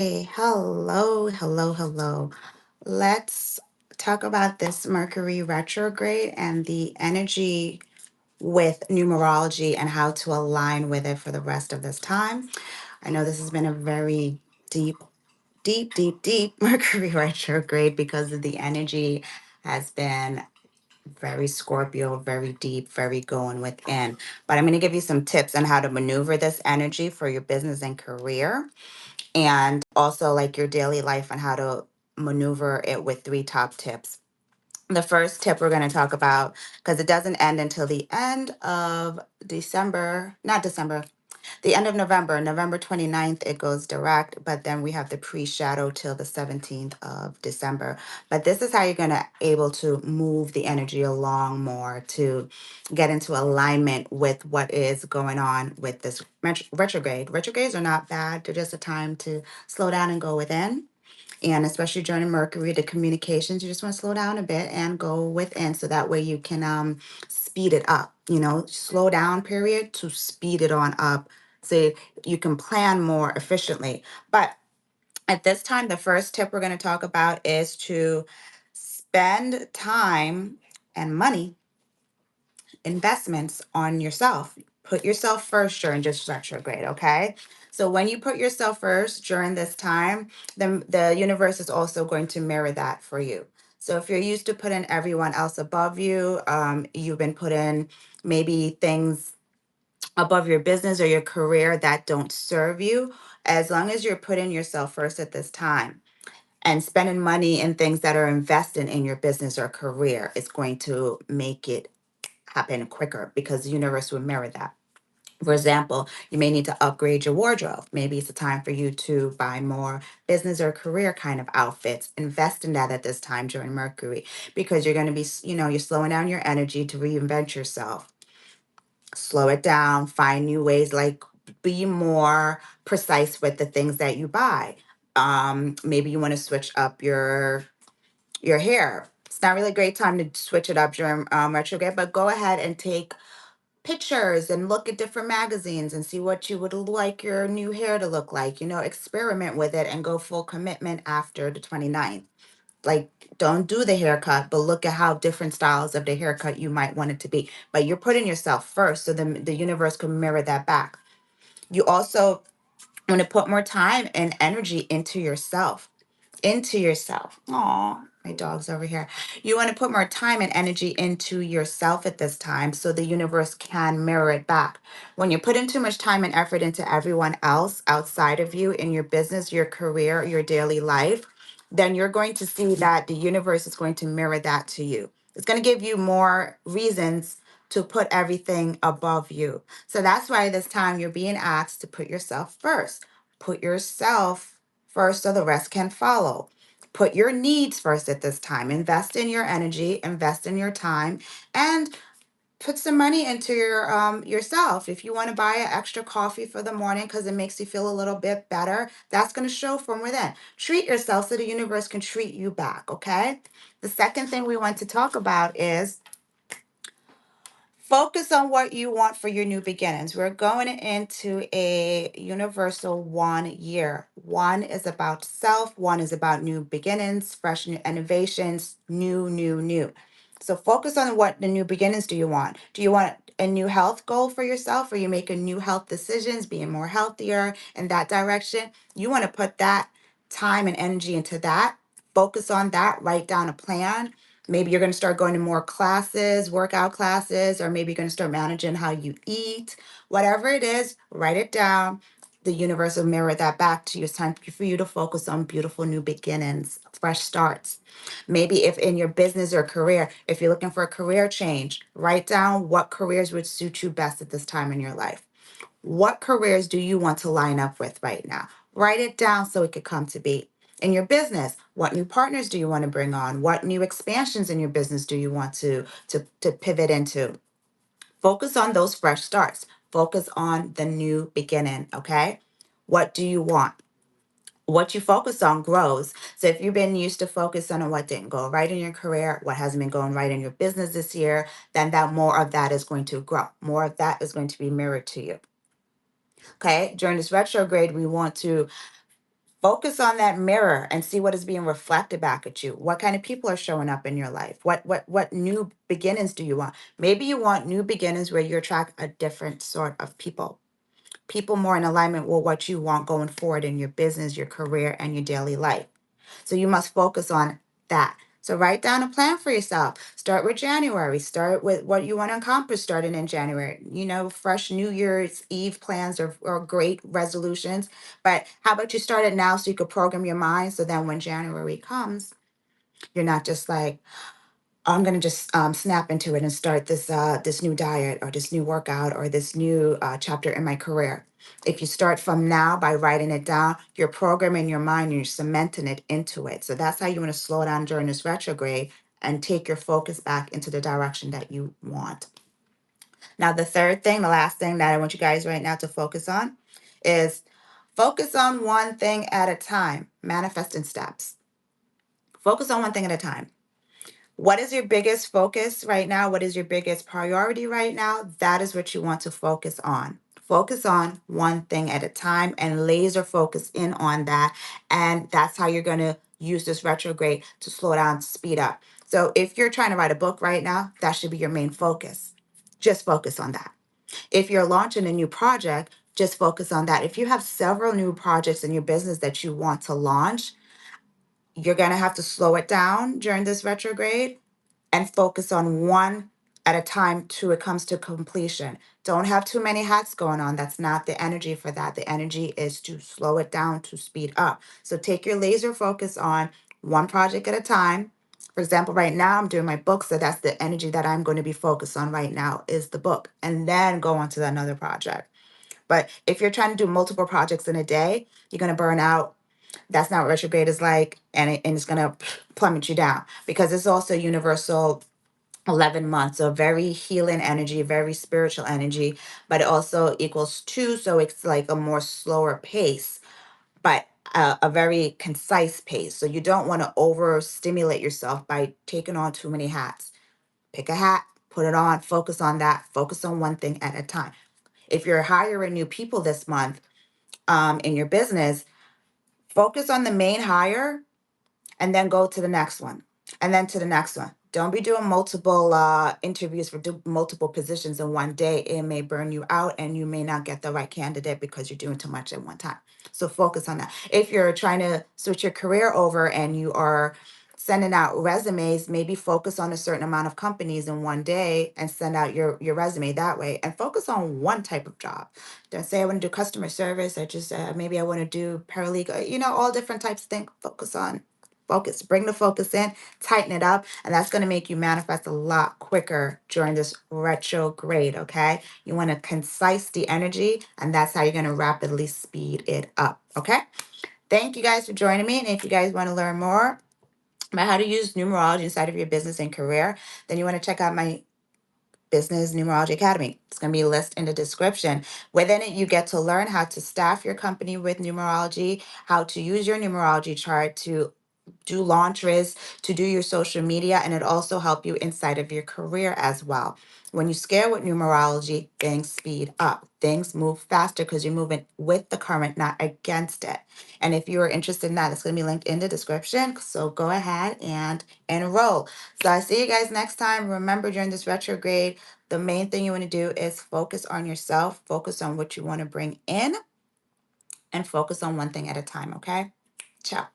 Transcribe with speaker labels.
Speaker 1: Hey, hello, hello, hello. Let's talk about this Mercury retrograde and the energy with numerology and how to align with it for the rest of this time. I know this has been a very deep, deep Mercury retrograde because of the energy has been very Scorpio, very deep, very going within. But I'm going to give you some tips on how to maneuver this energy for your business and career, and also like your daily life and how to maneuver it with three top tips. The first tip we're going to talk about, because it doesn't end until the end of December, not December, the end of November, November 29th, it goes direct, but then we have the pre-shadow till the 17th of December. But this is how you're going to able to move the energy along more to get into alignment with what is going on with this retrograde. Retrogrades are not bad. They're just a time to slow down and go within. And especially during Mercury, the communications, you just want to slow down a bit and go within so that way you can speed it up, slow down period to speed it on up so you can plan more efficiently. But at this time, the first tip we're going to talk about is to spend time and money investments on yourself. Put yourself first during this retrograde, okay? So when you put yourself first during this time, then the universe is also going to mirror that for you. So if you're used to putting everyone else above you, you've been putting maybe things above your business or your career that don't serve you. As long as you're putting yourself first at this time and spending money in things that are invested in your business or career, it's going to make it happen quicker because the universe will mirror that. For example, you may need to upgrade your wardrobe. Maybe it's a time for you to buy more business or career kind of outfits. Invest in that at this time during Mercury because you're going to be, you're slowing down your energy to reinvent yourself. Slow it down, find new ways, like be more precise with the things that you buy. Maybe you want to switch up your hair. It's not really a great time to switch it up during retrograde, but go ahead and take pictures and look at different magazines and see what you would like your new hair to look like. Experiment with it and go full commitment after the 29th. Like, don't do the haircut, but look at how different styles of the haircut you might want it to be. But you're putting yourself first, so the universe can mirror that back. You also want to put more time and energy into yourself. Aw, my dog's over here. You want to put more time and energy into yourself at this time so the universe can mirror it back. When you put in too much time and effort into everyone else outside of you in your business, your career, your daily life, then you're going to see that the universe is going to mirror that to you. It's going to give you more reasons to put everything above you. So that's why this time you're being asked to put yourself first. Put yourself first so the rest can follow. Put your needs first at this time. Invest in your energy, invest in your time, and put some money into yourself. If you want to buy an extra coffee for the morning because it makes you feel a little bit better, that's going to show from within. Treat yourself so the universe can treat you back, okay? The second thing we want to talk about is focus on what you want for your new beginnings. We're going into a universal 1 year. One is about self, one is about new beginnings, fresh new innovations, new. So focus on what the new beginnings do you want. Do you want a new health goal for yourself, or you making new health decisions, being more healthier in that direction? You want to put that time and energy into that. Focus on that, write down a plan. Maybe you're going to start going to more classes, workout classes, or maybe you're going to start managing how you eat. Whatever it is, write it down. The universe will mirror that back to you. It's time for you to focus on beautiful new beginnings, fresh starts. Maybe if in your business or career, if you're looking for a career change, write down what careers would suit you best at this time in your life. What careers do you want to line up with right now? Write it down so it could come to be. In your business, what new partners do you want to bring on? What new expansions in your business do you want to pivot into? Focus on those fresh starts. Focus on the new beginning, okay? What do you want? What you focus on grows. So if you've been used to focus on what didn't go right in your career, what hasn't been going right in your business this year, then that more of that is going to grow. More of that is going to be mirrored to you. Okay, during this retrograde, we want to Focus on that mirror and see what is being reflected back at you. What kind of people are showing up in your life? What new beginnings do you want? Maybe you want new beginnings where you attract a different sort of people. People more in alignment with what you want going forward in your business, your career, and your daily life. So you must focus on that. So write down a plan for yourself. Start with January. Start with what you want to accomplish starting in January. You know, fresh New Year's Eve plans or great resolutions. But how about you start it now so you could program your mind so then when January comes, you're not just like, I'm gonna just snap into it and start this new diet or this new workout or this new chapter in my career. If you start from now by writing it down, you're programming your mind and you're cementing it into it. So that's how you want to slow down during this retrograde and take your focus back into the direction that you want. Now, the third thing, the last thing that I want you guys right now to focus on is focus on one thing at a time. Manifesting steps. Focus on one thing at a time. What is your biggest focus right now? What is your biggest priority right now? That is what you want to focus on. Focus on one thing at a time and laser focus in on that. And that's how you're going to use this retrograde to slow down, speed up. So if you're trying to write a book right now, that should be your main focus. Just focus on that. If you're launching a new project, just focus on that. If you have several new projects in your business that you want to launch, you're going to have to slow it down during this retrograde and focus on one at a time till it comes to completion. Don't have too many hats going on. That's not the energy for that. The energy is to slow it down, to speed up. So take your laser focus on one project at a time. For example, right now I'm doing my book, so that's the energy that I'm going to be focused on right now is the book, and then go on to another project. But if you're trying to do multiple projects in a day, you're going to burn out. That's not what retrograde is like, and it's going to plummet you down because it's also universal 11 months. So very healing energy, very spiritual energy, but it also equals two. So it's like a more slower pace, but a very concise pace. So you don't want to overstimulate yourself by taking on too many hats. Pick a hat, put it on, focus on that, focus on one thing at a time. If you're hiring new people this month in your business, focus on the main hire and then go to the next one and then to the next one. Don't be doing multiple interviews for multiple positions in one day. It may burn you out and you may not get the right candidate because you're doing too much at one time. So focus on that. If you're trying to switch your career over and you are sending out resumes, maybe focus on a certain amount of companies in one day and send out your resume that way and focus on one type of job. Don't say I want to do customer service or just maybe I want to do paralegal, all different types of things. Focus, bring the focus in, tighten it up, and that's going to make you manifest a lot quicker during this retrograde. Okay, you want to concise the energy, and that's how you're going to rapidly speed it up. Okay, thank you guys for joining me, and if you guys want to learn more about how to use numerology inside of your business and career, then you want to check out my Business Numerology Academy. It's going to be a list in the description. Within it, you get to learn how to staff your company with numerology, how to use your numerology chart to do launches, to do your social media, and it also help you inside of your career as well. When you scale with numerology, things speed up. Things move faster because you're moving with the current, not against it. And if you are interested in that, it's going to be linked in the description. So go ahead and enroll. So I see you guys next time. Remember, during this retrograde, the main thing you want to do is focus on yourself, focus on what you want to bring in, and focus on one thing at a time, okay? Ciao.